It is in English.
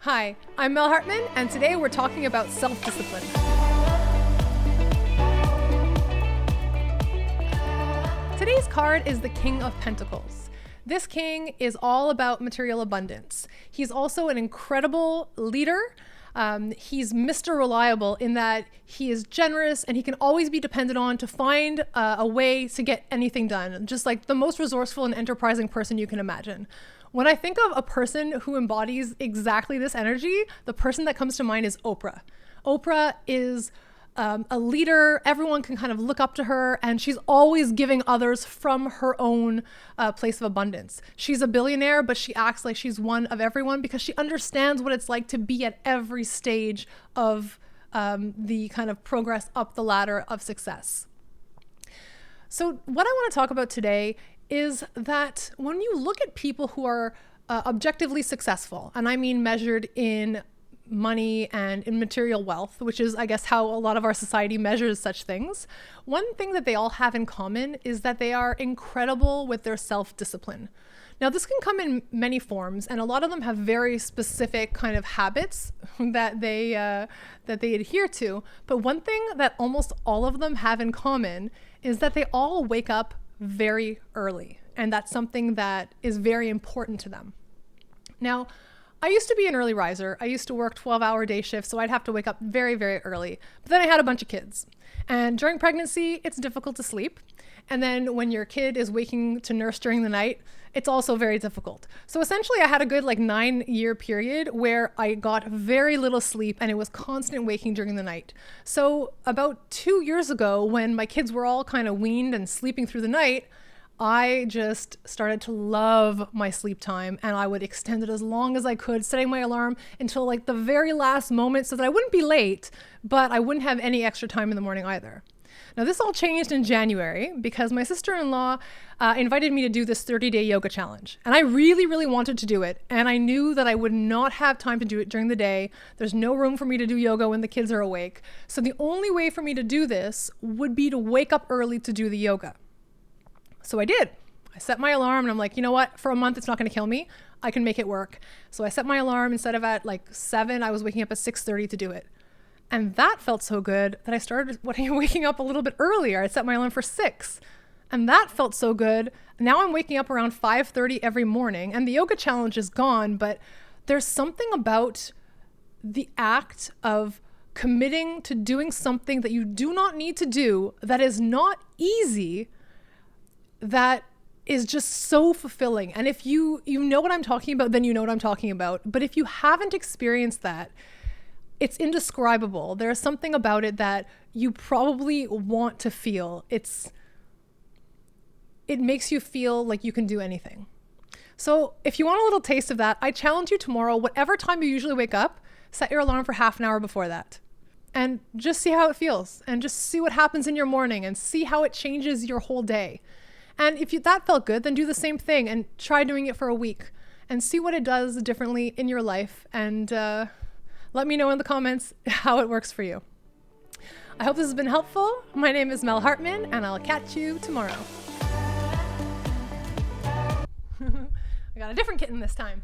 Hi, I'm Melle Hartman, and today we're talking about self-discipline. Today's card is the King of Pentacles. This king is all about material abundance. He's also an incredible leader. He's Mr. Reliable in that he is generous and he can always be depended on to find a way to get anything done, just like the most resourceful and enterprising person you can imagine. When I think of a person who embodies exactly this energy, the person that comes to mind is Oprah. Oprah is a leader. Everyone can kind of look up to her, and she's always giving others from her own place of abundance. She's a billionaire, but she acts like she's one of everyone because she understands what it's like to be at every stage of the kind of progress up the ladder of success. So what I want to talk about today is that when you look at people who are objectively successful, and I mean measured in money and in material wealth, which is, I guess, how a lot of our society measures such things, one thing that they all have in common is that they are incredible with their self-discipline. Now, this can come in many forms, and a lot of them have very specific kind of habits that they adhere to. But one thing that almost all of them have in common is that they all wake up very early, and that's something that is very important to them. Now, I used to be an early riser. I used to work 12-hour day shifts, so I'd have to wake up very, very early. But then I had a bunch of kids. And during pregnancy, it's difficult to sleep. And then when your kid is waking to nurse during the night, it's also very difficult. So essentially, I had a good 9-year period where I got very little sleep and it was constant waking during the night. So about 2 years ago, when my kids were all kind of weaned and sleeping through the night, I just started to love my sleep time, and I would extend it as long as I could, setting my alarm until the very last moment so that I wouldn't be late, but I wouldn't have any extra time in the morning either. Now, this all changed in January because my sister-in-law invited me to do this 30-day yoga challenge. And I really, really wanted to do it. And I knew that I would not have time to do it during the day. There's no room for me to do yoga when the kids are awake. So the only way for me to do this would be to wake up early to do the yoga. So I did. I set my alarm and I'm like, you know what? For a month, it's not going to kill me. I can make it work. So I set my alarm. Instead of at 7, I was waking up at 6:30 to do it. And that felt so good that I started waking up a little bit earlier. I set my alarm for 6. And that felt so good. Now I'm waking up around 5:30 every morning. And the yoga challenge is gone, but there's something about the act of committing to doing something that you do not need to do, that is not easy, that is just so fulfilling. And if you know what I'm talking about, then you know what I'm talking about. But if you haven't experienced that, it's indescribable. There's something about it that you probably want to feel. It makes you feel like you can do anything. So if you want a little taste of that, I challenge you tomorrow, whatever time you usually wake up, set your alarm for half an hour before that. And just see how it feels, and just see what happens in your morning, and see how it changes your whole day. And if that felt good, then do the same thing and try doing it for a week and see what it does differently in your life. And let me know in the comments how it works for you. I hope this has been helpful. My name is Melle Hartman, and I'll catch you tomorrow. I got a different kitten this time.